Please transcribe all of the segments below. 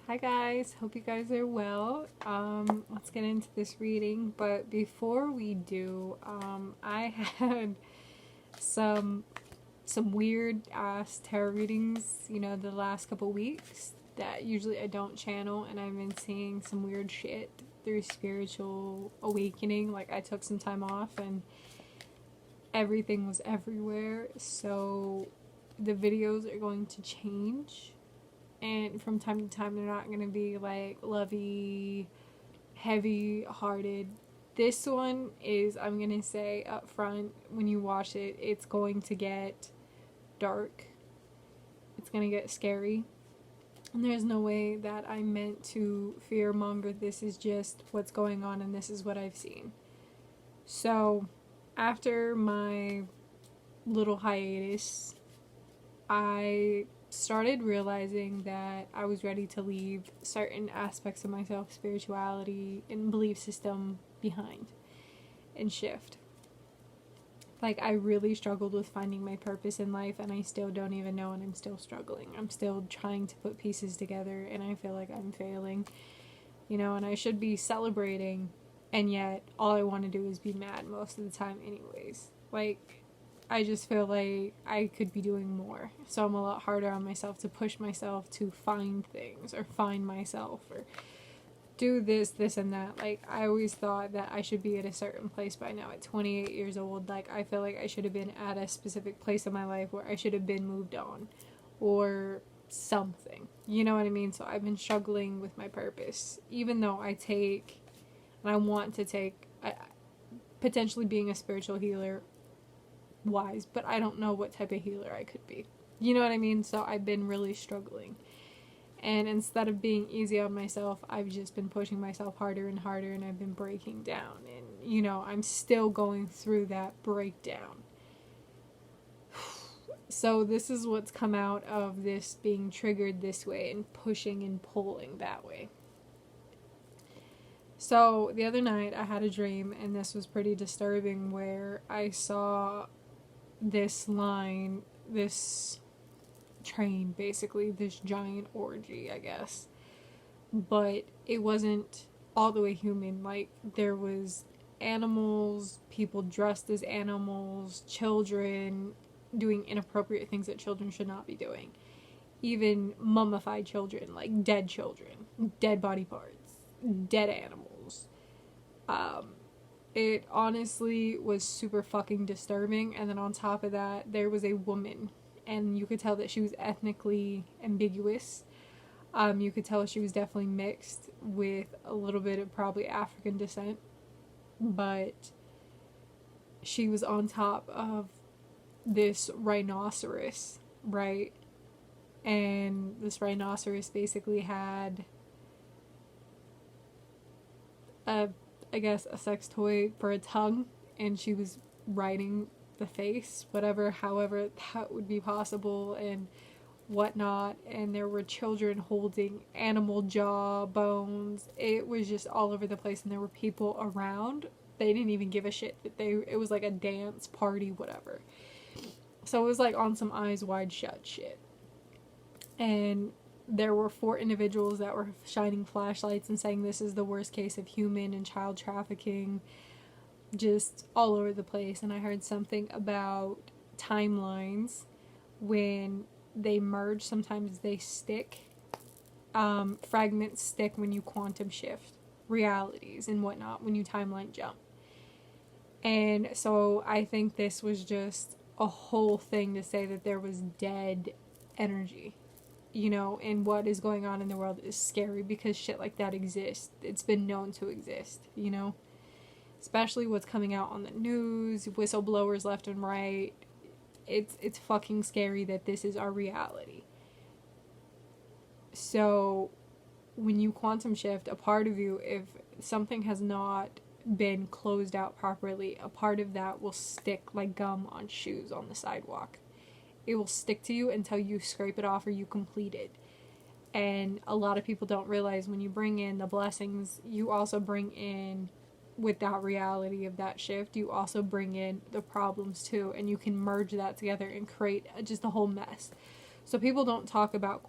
Hi guys, hope you guys are well. Let's get into this reading, but before we do, I had some weird ass tarot readings, the last couple weeks that usually I don't channel, and I've been seeing some weird shit through spiritual awakening. Like, I took some time off and everything was everywhere, so the videos are going to change. And from time to time, they're not going to be like lovey, heavy hearted. This one is, I'm going to say up front, when you watch it, it's going to get dark. It's going to get scary. And there's no way that I meant to fearmonger. This is just what's going on, and this is what I've seen. So, after my little hiatus, I started realizing that I was ready to leave certain aspects of myself, spirituality and belief system, behind and shift. Like, I really struggled with finding my purpose in life, and I still don't even know, and I'm still struggling. I'm still trying to put pieces together, and I feel like I'm failing, and I should be celebrating, and yet all I want to do is be mad most of the time anyways. Like, I just feel like I could be doing more. So I'm a lot harder on myself to push myself to find things or find myself or do this, and that. Like, I always thought that I should be at a certain place by now. At 28 years old, like, I feel like I should have been at a specific place in my life where I should have been moved on or something. You know what I mean? So I've been struggling with my purpose. Even though I take, and I want to take, potentially being a spiritual healer wise, but I don't know what type of healer I could be. You know what I mean? So I've been really struggling. And instead of being easy on myself, I've just been pushing myself harder and harder, and I've been breaking down. And, I'm still going through that breakdown. So this is what's come out of this being triggered this way and pushing and pulling that way. So the other night I had a dream, and this was pretty disturbing, where I saw this line, this train, basically, this giant orgy, I guess. But it wasn't all the way human. Like, there was animals, people dressed as animals, children doing inappropriate things that children should not be doing. Even mummified children, like dead children, dead body parts, dead animals. It honestly was super fucking disturbing. And then on top of that, there was a woman, and you could tell that she was ethnically ambiguous. You could tell she was definitely mixed with a little bit of probably African descent, but she was on top of this rhinoceros, right? And this rhinoceros basically had a sex toy for a tongue, and she was riding the face, however that would be possible, and whatnot. And there were children holding animal jaw bones. It was just all over the place, and there were people around. They didn't even give a shit that it was like a dance party, whatever. So it was like on some eyes wide shut shit. And there were 4 individuals that were shining flashlights and saying this is the worst case of human and child trafficking, just all over the place. And I heard something about timelines. When they merge, sometimes they stick. Fragments stick when you quantum shift realities and whatnot, when you timeline jump. And so I think this was just a whole thing to say that there was dead energy. And what is going on in the world is scary, because shit like that exists. It's been known to exist, Especially what's coming out on the news, whistleblowers left and right. It's fucking scary that this is our reality. So, when you quantum shift, a part of you, if something has not been closed out properly, a part of that will stick like gum on shoes on the sidewalk. It will stick to you until you scrape it off or you complete it. And a lot of people don't realize, when you bring in the blessings, you also bring in, with that reality of that shift, you also bring in the problems too. And you can merge that together and create just a whole mess. So people don't talk about,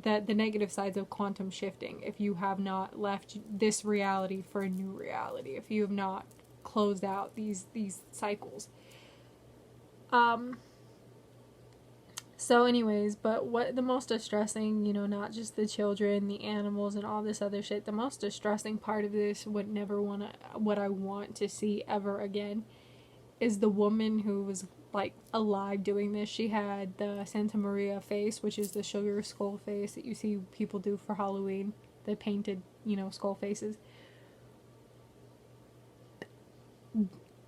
the negative sides of quantum shifting, if you have not left this reality for a new reality, if you have not closed out these cycles. So anyways, but what the most distressing, you know, not just the children, the animals, and all this other shit, the most distressing part of this, what I want to see ever again, is the woman who was, like, alive doing this. She had the Santa Maria face, which is the sugar skull face that you see people do for Halloween, the painted, you know, skull faces.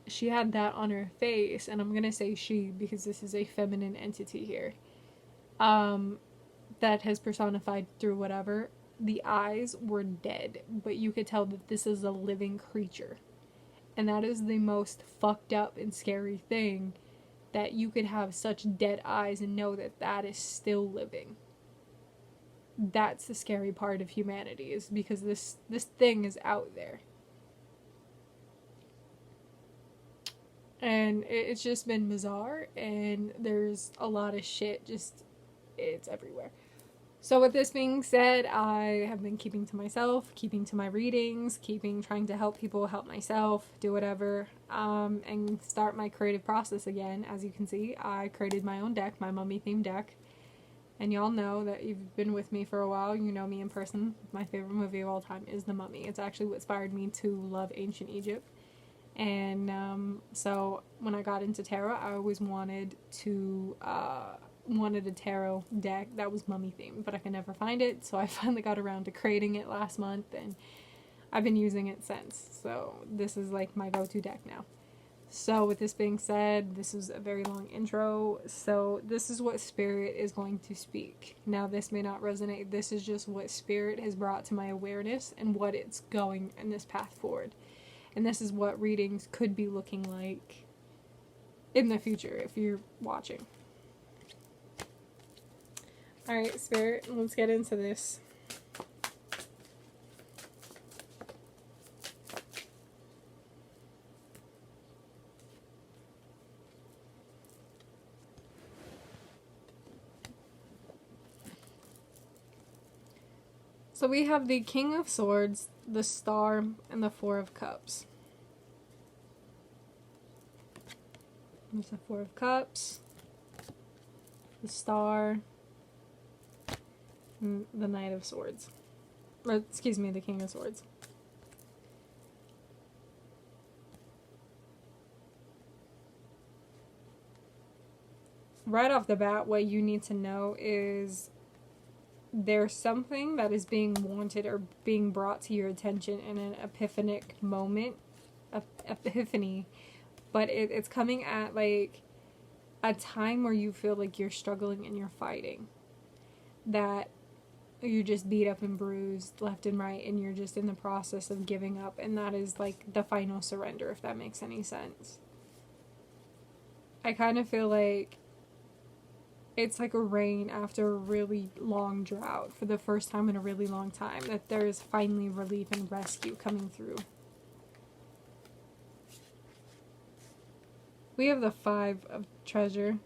She had that on her face, and I'm gonna say she because this is a feminine entity here, that has personified through whatever. The eyes were dead, but you could tell that this is a living creature, and that is the most fucked up and scary thing, that you could have such dead eyes and know that that is still living. That's the scary part of humanity, is because this thing is out there. And it's just been bizarre, and there's a lot of shit, just, it's everywhere. So with this being said, I have been keeping to myself, keeping to my readings, trying to help people, help myself, do whatever, and start my creative process again. As you can see, I created my own deck, my mummy themed deck. And y'all know that you've been with me for a while, you know me in person. My favorite movie of all time is The Mummy. It's actually what inspired me to love ancient Egypt. And so when I got into tarot, I always wanted a tarot deck that was mummy themed, but I could never find it, so I finally got around to creating it last month, and I've been using it since. So this is like my go-to deck now. So with this being said, this is a very long intro, so this is what Spirit is going to speak. Now this may not resonate, this is just what Spirit has brought to my awareness and what it's going in this path forward. And this is what readings could be looking like in the future if you're watching. Alright, Spirit, let's get into this. So we have the King of Swords, the Star, and the Four of Cups. There's the Four of Cups, the Star, and the Knight of Swords. Or, excuse me, the King of Swords. Right off the bat, what you need to know is there's something that is being wanted or being brought to your attention in an epiphanic moment. Epiphany. But it's coming at, like, a time where you feel like you're struggling and you're fighting. That you're just beat up and bruised left and right, and you're just in the process of giving up. And that is, like, the final surrender, if that makes any sense. I kind of feel like it's like a rain after a really long drought for the first time in a really long time, that there is finally relief and rescue coming through. We have the Five of Treasure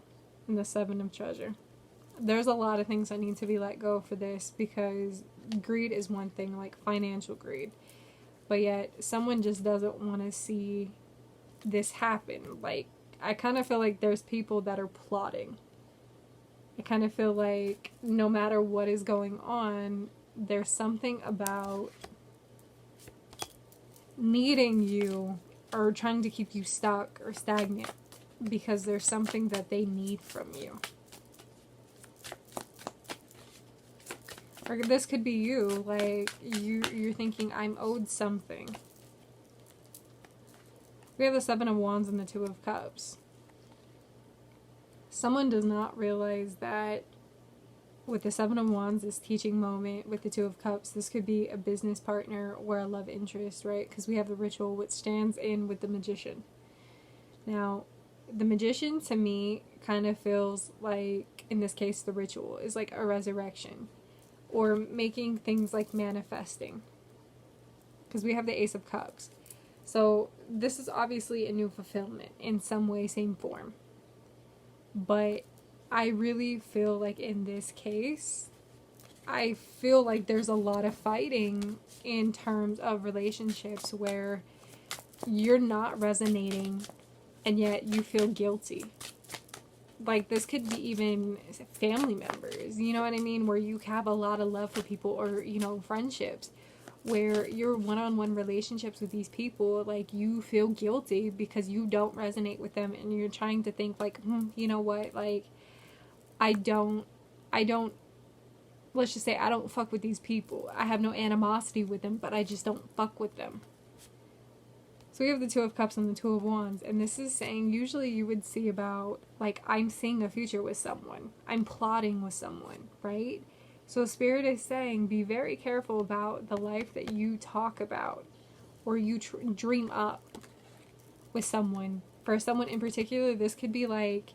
and the Seven of Treasure. There's a lot of things that need to be let go for this, because greed is one thing, like financial greed, but yet someone just doesn't want to see this happen. Like, I kind of feel like there's people that are plotting. I kind of feel like no matter what is going on, there's something about needing you or trying to keep you stuck or stagnant because there's something that they need from you. Or this could be you, like, you're thinking, I'm owed something. We have the Seven of Wands and the Two of Cups. Someone does not realize that with the Seven of Wands, this teaching moment, with the Two of Cups, this could be a business partner or a love interest, right? Because we have the Ritual, which stands in with the Magician. Now, the Magician, to me, kind of feels like, in this case, the Ritual is like a resurrection. Or making things like manifesting. Because we have the Ace of Cups. So, this is obviously a new fulfillment in some way, same form. But I really feel like in this case, I feel like there's a lot of fighting in terms of relationships where you're not resonating and yet you feel guilty. Like, this could be even family members, you know what I mean? Where you have a lot of love for people, or, you know, friendships, where you're one-on-one relationships with these people, like, you feel guilty because you don't resonate with them, and you're trying to think, like, you know what, like, I don't, let's just say I don't fuck with these people. I have no animosity with them, but I just don't fuck with them. So we have the Two of Cups and the Two of Wands, and this is saying usually you would see about, like, I'm seeing a future with someone. I'm plotting with someone, right? So Spirit is saying be very careful about the life that you talk about or you dream up with someone. For someone in particular, this could be like,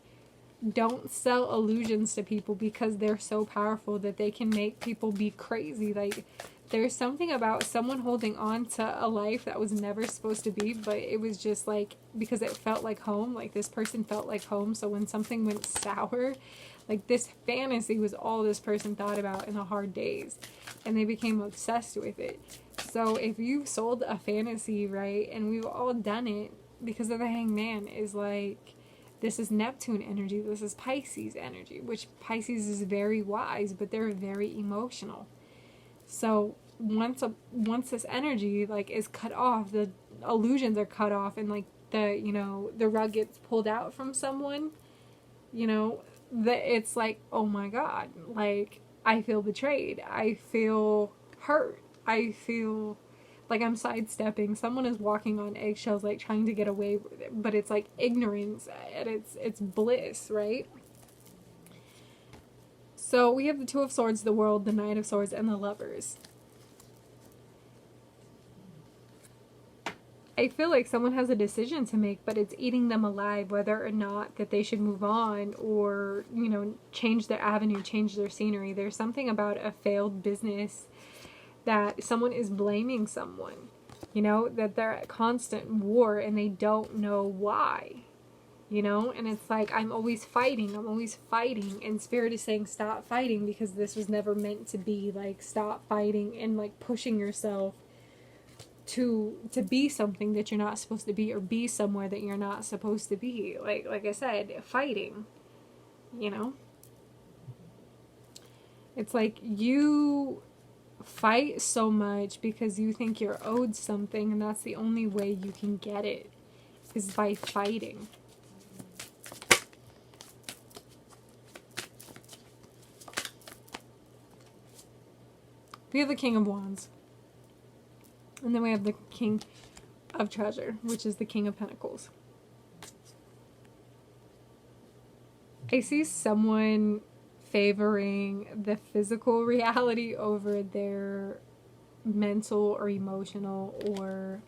don't sell illusions to people because they're so powerful that they can make people be crazy. Like, there's something about someone holding on to a life that was never supposed to be, but it was just like, because it felt like home, like this person felt like home. So when something went sour, like, this fantasy was all this person thought about in the hard days, and they became obsessed with it. So if you sold a fantasy, right, and we've all done it, because of the Hangman is like, this is Neptune energy, this is Pisces energy, which Pisces is very wise, but they're very emotional. So once this energy, like, is cut off, the illusions are cut off, and, like, the, you know, the rug gets pulled out from someone, you know, it's like, oh my God, like, I feel betrayed, I feel hurt, I feel like I'm sidestepping. Someone is walking on eggshells, like, trying to get away with it, but it's like ignorance and it's bliss, right? So we have the Two of Swords, the World, the Knight of Swords, and the Lovers. I feel like someone has a decision to make, but it's eating them alive, whether or not that they should move on or, you know, change their avenue, change their scenery. There's something about a failed business that someone is blaming someone, you know, that they're at constant war and they don't know why. You know, and it's like, I'm always fighting, and Spirit is saying stop fighting because this was never meant to be. Like, stop fighting and, like, pushing yourself to be something that you're not supposed to be, or be somewhere that you're not supposed to be. Like I said, fighting, you know, it's like you fight so much because you think you're owed something, and that's the only way you can get it, is by fighting. We have the King of Wands. And then we have the King of Treasure, which is the King of Pentacles. I see someone favoring the physical reality over their mental or emotional, or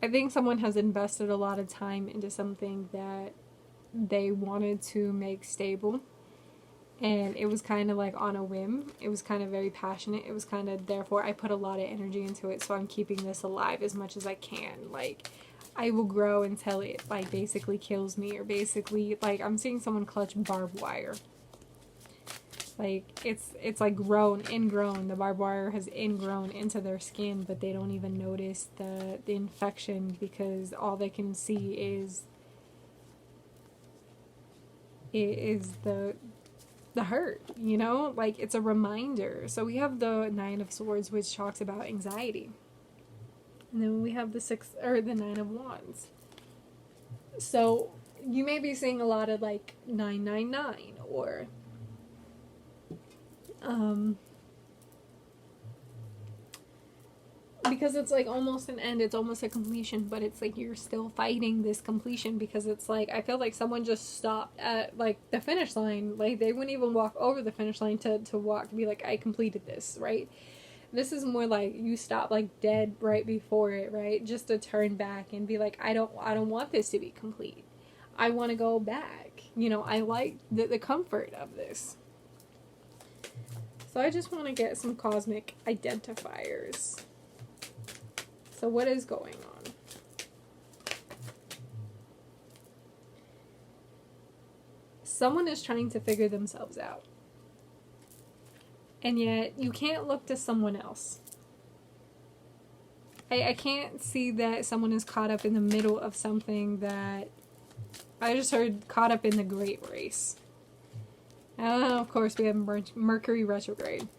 I think someone has invested a lot of time into something that they wanted to make stable. And it was kind of like on a whim. It was kind of very passionate. It was kind of, therefore, I put a lot of energy into it, so I'm keeping this alive as much as I can. Like, I will grow until it, like, basically kills me, or basically, like, I'm seeing someone clutch barbed wire. Like, it's like ingrown. The barbed wire has ingrown into their skin, but they don't even notice the infection, because all they can see is the hurt, you know, like, it's a reminder. So we have the Nine of Swords, which talks about anxiety, and then we have the Nine of Wands. So you may be seeing a lot of, like, 999, or because it's like almost an end, it's almost a completion, but it's like you're still fighting this completion, because it's like, I feel like someone just stopped at, like, the finish line. Like, they wouldn't even walk over the finish line to walk, to be like, I completed this, right? This is more like you stop, like, dead right before it, right? Just to turn back and be like, I don't want this to be complete. I want to go back. You know, I like the comfort of this. So I just want to get some cosmic identifiers. So what is going on? someone is trying to figure themselves out. And yet, you can't look to someone else. I can't see that someone is caught up in the middle of something that I just heard caught up in the great race. Of course, we have Mercury retrograde.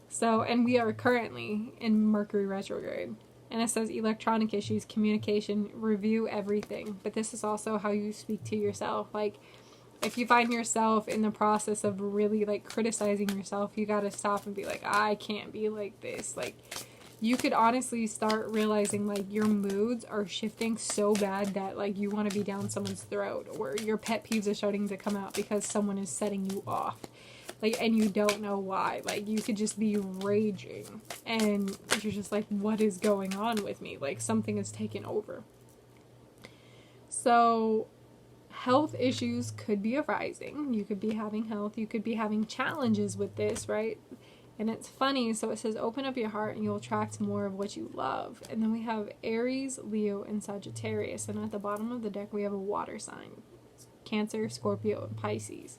So, and we are currently in Mercury retrograde. And it says electronic issues, communication, review everything. But this is also how you speak to yourself. Like, if you find yourself in the process of really, like, criticizing yourself, you gotta stop and be like, I can't be like this. Like, you could honestly start realizing, like, your moods are shifting so bad that, like, you want to be down someone's throat, or your pet peeves are starting to come out because someone is setting you off. Like, and you don't know why. Like, you could just be raging, and you're just like, what is going on with me? Like, something is taken over. So, health issues could be arising. You could be having health. You could be having challenges with this, right? And it's funny, so it says, open up your heart and you'll attract more of what you love. And then we have Aries, Leo, and Sagittarius. And at the bottom of the deck, we have a water sign. Cancer, Scorpio, and Pisces.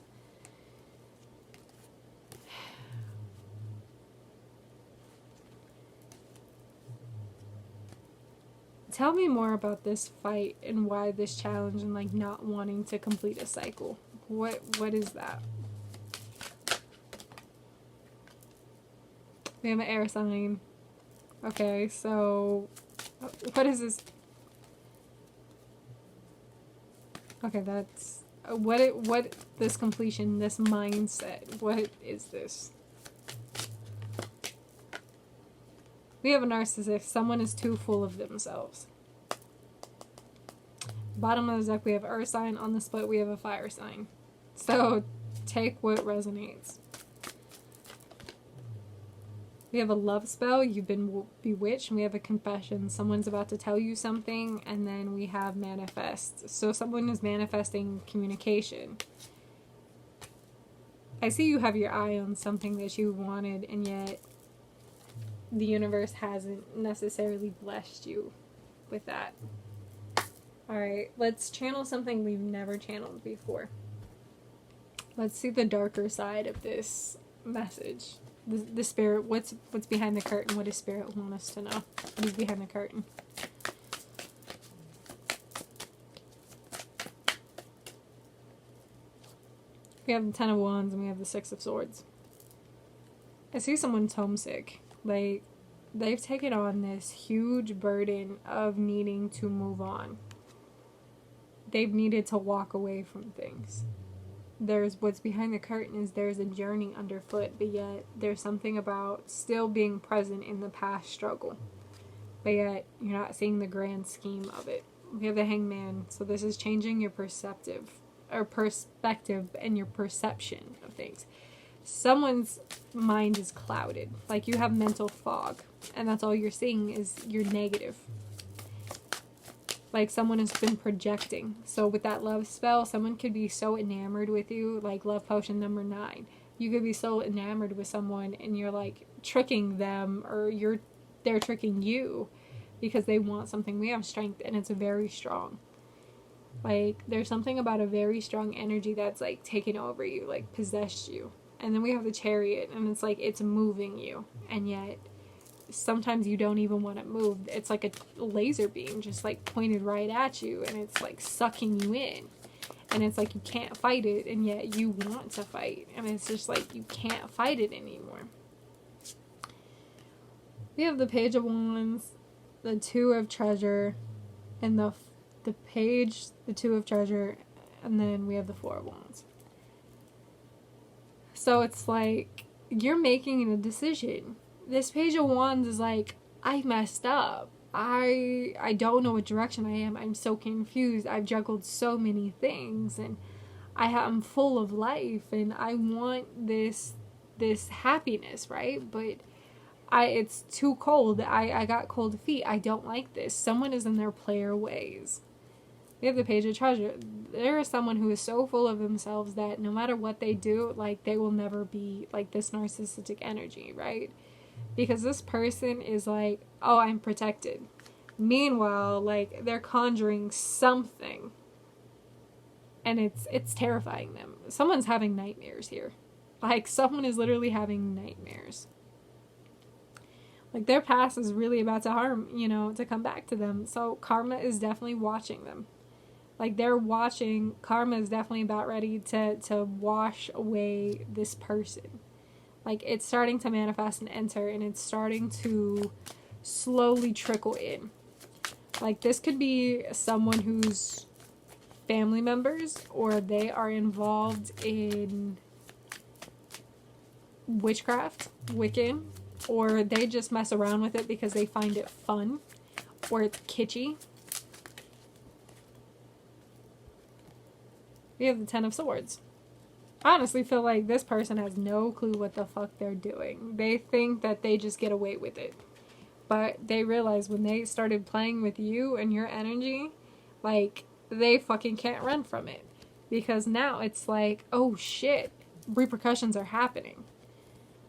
Tell me more about this fight and why this challenge and, like, not wanting to complete a cycle. What is that? We have an air sign. Okay, so what is this? Okay, that's what this completion, this mindset. What is this? We have a narcissist. Someone is too full of themselves. Bottom of the deck, we have earth sign. On the split, we have a fire sign. So take what resonates. We have a love spell, you've been bewitched, and we have a confession. Someone's about to tell you something, and then we have manifest. So someone is manifesting communication. I see you have your eye on something that you wanted, and yet the universe hasn't necessarily blessed you with that. Alright, let's channel something we've never channeled before. Let's see the darker side of this message. The spirit, what's behind the curtain? What does spirit want us to know? What is behind the curtain? We have the Ten of Wands and we have the Six of Swords. I see someone's homesick. Like, they've taken on this huge burden of needing to move on. They've needed to walk away from things. There's what's behind the curtain is there's a journey underfoot, but yet there's something about still being present in the past struggle, but yet you're not seeing the grand scheme of it. We have the Hangman, so this is changing your perspective and your perception of things. Someone's mind is clouded, like you have mental fog, and that's all you're seeing is your negative. Like someone has been projecting. So with that love spell, someone could be so enamored with you, like love potion number 9. You could be so enamored with someone and you're like tricking them, or they're tricking you because they want something. We have strength and it's very strong. Like there's something about a very strong energy that's like taken over you, like possessed you. And then we have the Chariot and it's like it's moving you, and yet sometimes you don't even want to move. It's like a laser beam just like pointed right at you, and it's like sucking you in, and it's like you can't fight it, and yet you want to fight, and it's just like you can't fight it anymore. We have the Page of Wands, the Two of Treasure, and the Page, the Two of Treasure, and then we have the Four of Wands. So it's like you're making a decision. This Page of Wands is like, I messed up. I don't know what direction I am. I'm so confused. I've juggled so many things, and I'm full of life, and I want this happiness, right? But it's too cold. I got cold feet. I don't like this. Someone is in their player ways. We have the Page of Treasure. There is someone who is so full of themselves that no matter what they do, like they will never be like this narcissistic energy, right? Because this person is like, oh, I'm protected. Meanwhile, like, they're conjuring something. And it's terrifying them. someone's having nightmares here. Like, someone is literally having nightmares. Like, their past is really about to harm, to come back to them. So karma is definitely watching them. Like, they're watching, karma is definitely about ready to wash away this person. Like, it's starting to manifest and enter, and it's starting to slowly trickle in. Like, this could be someone who's family members, or they are involved in witchcraft, Wiccan, or they just mess around with it because they find it fun, or it's kitschy. We have the Ten of Swords. I honestly feel like this person has no clue what the fuck they're doing. They think that they just get away with it. But they realize when they started playing with you and your energy, like, they fucking can't run from it. Because now it's like, oh shit, repercussions are happening.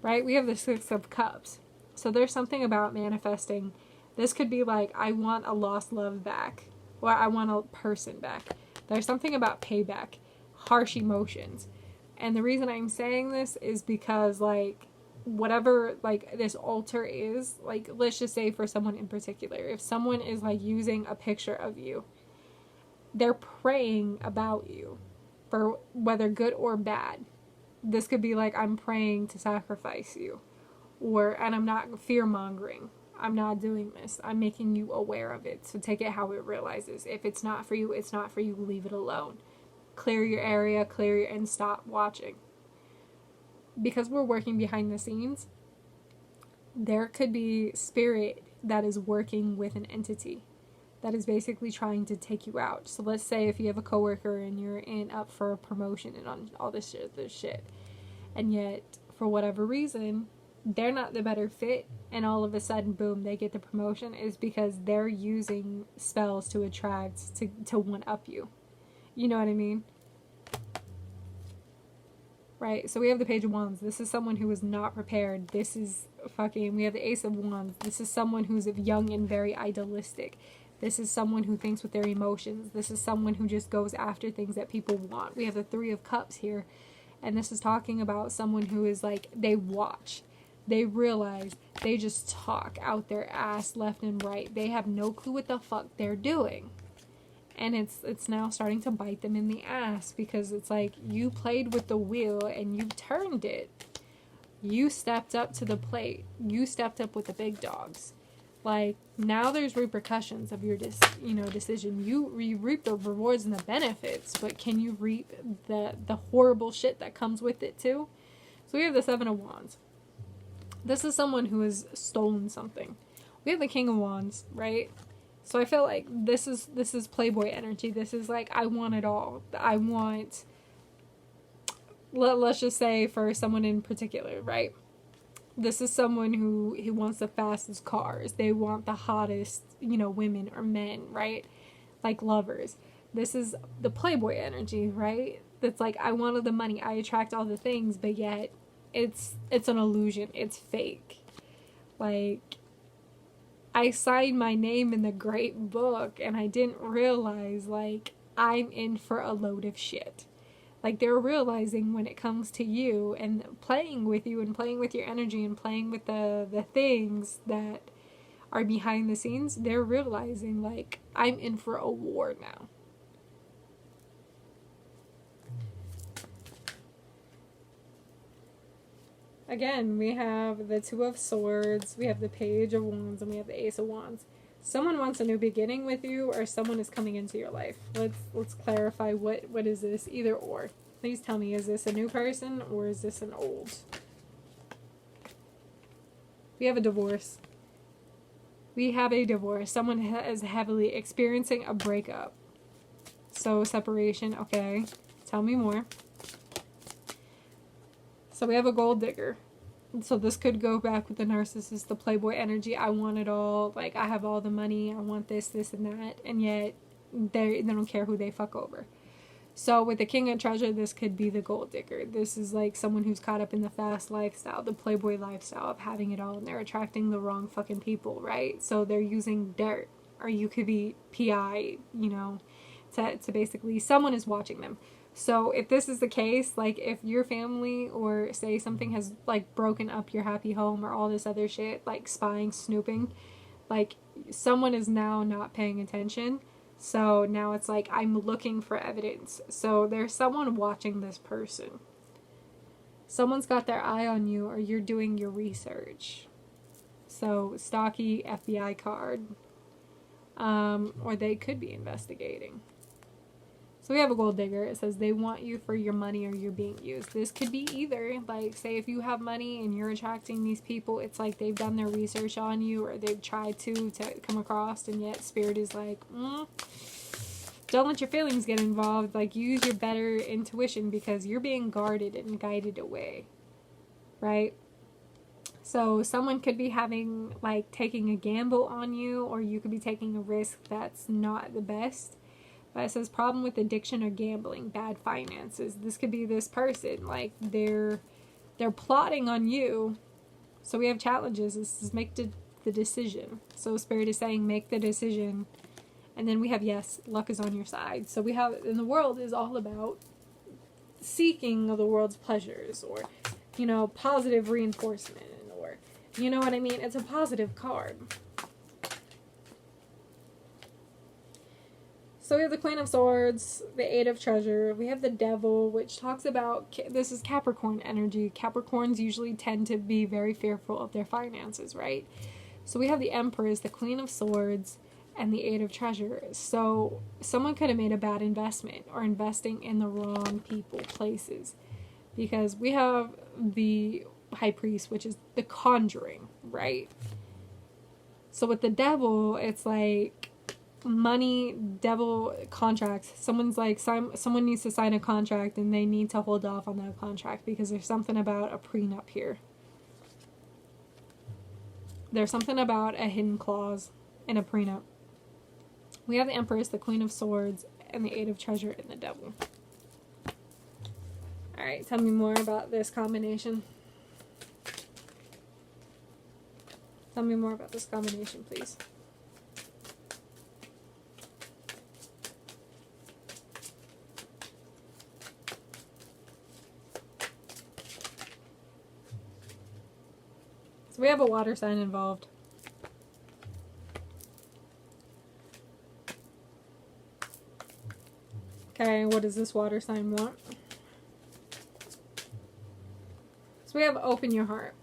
Right? We have the Six of Cups. So there's something about manifesting. This could be like, I want a lost love back. Or I want a person back. There's something about payback. Harsh emotions. And the reason I'm saying this is because, like, whatever, like, this altar is, like, let's just say for someone in particular, if someone is, like, using a picture of you, they're praying about you, for whether good or bad. This could be like, I'm praying to sacrifice you, and I'm not fear-mongering. I'm not doing this. I'm making you aware of it, so take it how it realizes. If it's not for you, it's not for you. Leave it alone. Clear your area, and stop watching. Because we're working behind the scenes, there could be spirit that is working with an entity that is basically trying to take you out. So let's say if you have a coworker and you're up for a promotion and on all this shit, and yet for whatever reason they're not the better fit, and all of a sudden, boom, they get the promotion, is because they're using spells to attract, to one up you. You know what I mean? Right? So we have the Page of Wands. This is someone who is not prepared. This is we have the Ace of Wands. This is someone who's young and very idealistic. This is someone who thinks with their emotions. This is someone who just goes after things that people want. We have the Three of Cups here. And this is talking about someone who is like, they watch. They realize they just talk out their ass left and right. They have no clue what the fuck they're doing. And it's now starting to bite them in the ass, because it's like, you played with the wheel and you turned it. You stepped up to the plate. You stepped up with the big dogs. Like, now there's repercussions of your decision. You reap the rewards and the benefits, but can you reap the horrible shit that comes with it too? So we have the Seven of Wands. This is someone who has stolen something. We have the King of Wands, right? So I feel like this is Playboy energy. This is like, I want it all. I want, let's just say for someone in particular, right? This is someone who wants the fastest cars. They want the hottest, women or men, right? Like lovers. This is the Playboy energy, right? That's like, I wanted the money. I attract all the things, but yet it's an illusion. It's fake. Like, I signed my name in the great book and I didn't realize, like, I'm in for a load of shit. Like, they're realizing when it comes to you and playing with you and playing with your energy and playing with the things that are behind the scenes, they're realizing, like, I'm in for a war now. Again, we have the Two of Swords, we have the Page of Wands, and we have the Ace of Wands. Someone wants a new beginning with you, or someone is coming into your life. Let's clarify what is this, either or. Please tell me, is this a new person or is this an old? We have a divorce. We have a divorce. Someone is heavily experiencing a breakup. So separation, okay. Tell me more. So we have a gold digger. So this could go back with the narcissist, the Playboy energy. I want it all. Like, I have all the money. I want this, and that. And yet, they don't care who they fuck over. So with the King of Treasure, this could be the gold digger. This is like someone who's caught up in the fast lifestyle, the Playboy lifestyle of having it all. And they're attracting the wrong fucking people, right? So they're using dirt. Or you could be PI, to basically, someone is watching them. So if this is the case, like if your family or say something has like broken up your happy home or all this other shit, like spying, snooping, like someone is now not paying attention. So now it's like I'm looking for evidence. So there's someone watching this person. Someone's got their eye on you, or you're doing your research. So stocky FBI card. Or they could be investigating. So we have a gold digger. It says they want you for your money or you're being used. This could be either. Like, say if you have money and you're attracting these people, it's like they've done their research on you, or they've tried to come across, and yet Spirit is like, don't let your feelings get involved. Like, use your better intuition because you're being guarded and guided away. Right? So someone could be having, like, taking a gamble on you, or you could be taking a risk that's not the best. But it says problem with addiction or gambling, bad finances. This could be this person, like they're plotting on you. So we have challenges. This is make the decision. So Spirit is saying make the decision. And then we have yes, luck is on your side. So we have, and the world is all about seeking of the world's pleasures, or, you know, positive reinforcement, or, you know what I mean? It's a positive card. So we have the Queen of Swords, the Eight of Treasure. We have the Devil, which talks about, this is Capricorn energy. Capricorns usually tend to be very fearful of their finances, right? So we have the Empress, the Queen of Swords, and the Eight of Treasure. So someone could have made a bad investment, or investing in the wrong people, places. Because we have the High Priest, which is the conjuring, right? So with the Devil, it's like money, devil, contracts. Someone's like, someone needs to sign a contract and they need to hold off on that contract because there's something about a prenup here. There's something about a hidden clause in a prenup. We have the Empress, the Queen of Swords, and the Eight of Treasure, and the Devil. Alright, tell me more about this combination. Tell me more about this combination, please. So we have a water sign involved. Okay, what does this water sign want? So we have open your heart.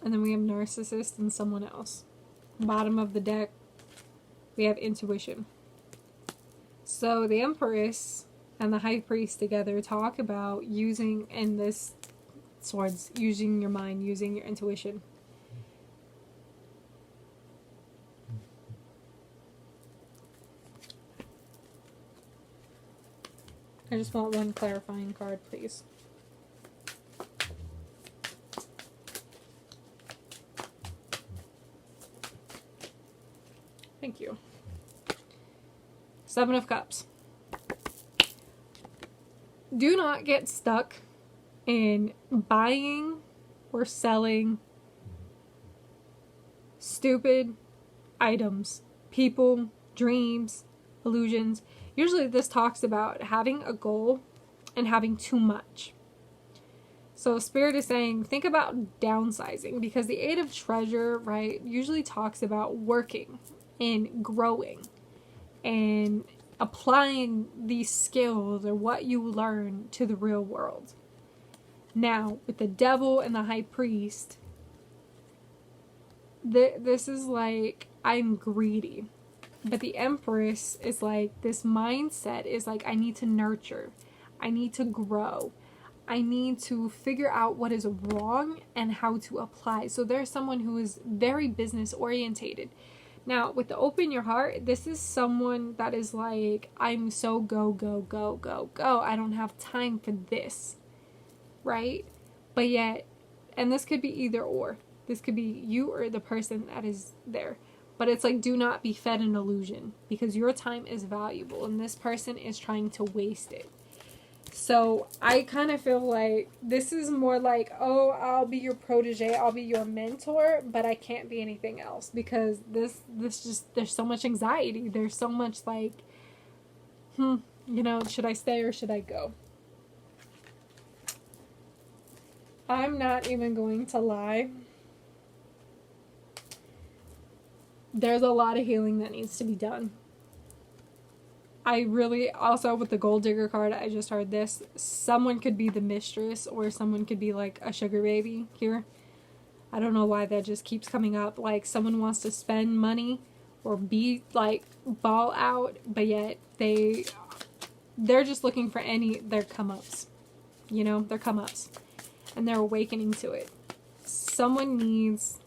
And then we have narcissist and someone else. Bottom of the deck, we have intuition. So the Empress and the High Priest together talk about using, in this swords, using your mind, using your intuition. I just want one clarifying card, please. Thank you. Seven of Cups. Do not get stuck in buying or selling stupid items, people, dreams, illusions. Usually this talks about having a goal and having too much. So Spirit is saying, think about downsizing, because the Eight of Treasure, right, usually talks about working and growing and applying these skills or what you learn to the real world. Now, with the Devil and the High Priest, this is like, I'm greedy. But the Empress is like, this mindset is like, I need to nurture. I need to grow. I need to figure out what is wrong and how to apply. So there's someone who is very business orientated. Now, with the open your heart, this is someone that is like, I'm so go, go, go, go, go. I don't have time for this. Right? But yet, and this could be either or. This could be you or the person that is there. But it's like, do not be fed an illusion, because your time is valuable and this person is trying to waste it. So I kind of feel like this is more like, oh, I'll be your protege, I'll be your mentor, but I can't be anything else, because this just, there's so much anxiety. There's so much like should I stay or should I go? I'm not even going to lie. There's a lot of healing that needs to be done. I really, also with the gold digger card, I just heard this. Someone could be the mistress or someone could be like a sugar baby here. I don't know why that just keeps coming up. Like someone wants to spend money or be like ball out, but yet they're just looking for their come-ups. Their come-ups. And they're awakening to it. Someone needs...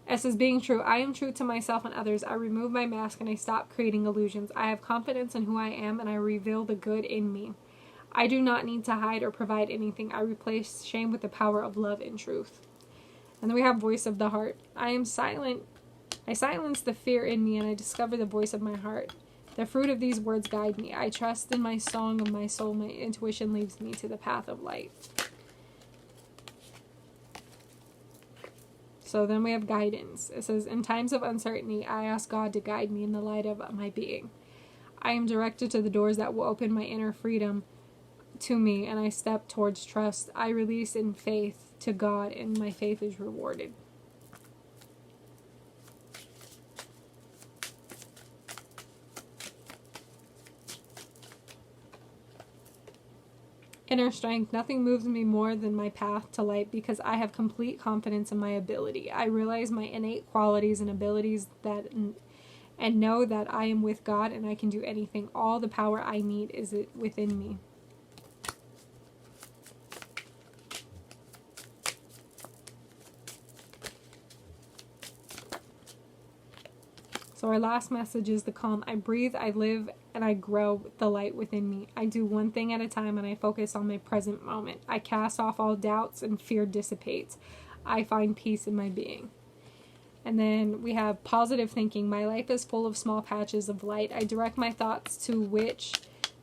It says, being true, I am true to myself and others. I remove my mask and I stop creating illusions. I have confidence in who I am and I reveal the good in me. I do not need to hide or provide anything. I replace shame with the power of love and truth. And then we have voice of the heart. I am silent. I silence the fear in me and I discover the voice of my heart. The fruit of these words guide me. I trust in my song of my soul. My intuition leads me to the path of light. So then we have guidance. It says, in times of uncertainty, I ask God to guide me in the light of my being. I am directed to the doors that will open my inner freedom to me, and I step towards trust. I release in faith to God, and my faith is rewarded. Inner strength. Nothing moves me more than my path to light because I have complete confidence in my ability. I realize my innate qualities and abilities and know that I am with God and I can do anything. All the power I need is within me. So our last message is the calm. I breathe, I live, and I grow with the light within me. I do one thing at a time and I focus on my present moment. I cast off all doubts and fear dissipates. I find peace in my being. And then we have positive thinking. My life is full of small patches of light. I direct my thoughts to which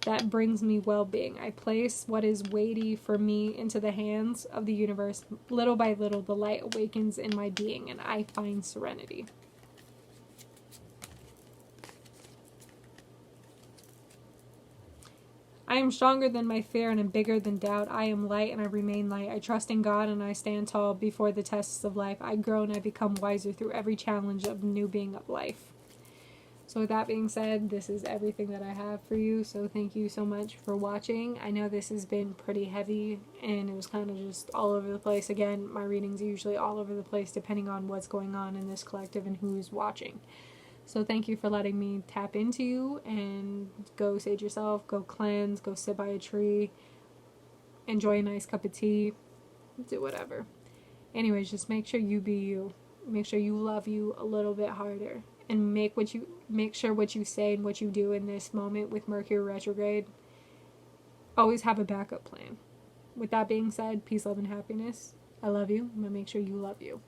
that brings me well-being. I place what is weighty for me into the hands of the universe. Little by little, the light awakens in my being and I find serenity. I am stronger than my fear and am bigger than doubt. I am light and I remain light. I trust in God and I stand tall before the tests of life. I grow and I become wiser through every challenge of the new being of life. So with that being said, this is everything that I have for you. So thank you so much for watching. I know this has been pretty heavy and it was kind of just all over the place. Again, my readings are usually all over the place depending on what's going on in this collective and who's watching. So thank you for letting me tap into you and go sage yourself, go cleanse, go sit by a tree, enjoy a nice cup of tea, do whatever. Anyways, just make sure you be you. Make sure you love you a little bit harder and make sure what you say and what you do in this moment with Mercury retrograde, always have a backup plan. With that being said, peace, love, and happiness. I love you. I'm going to make sure you love you.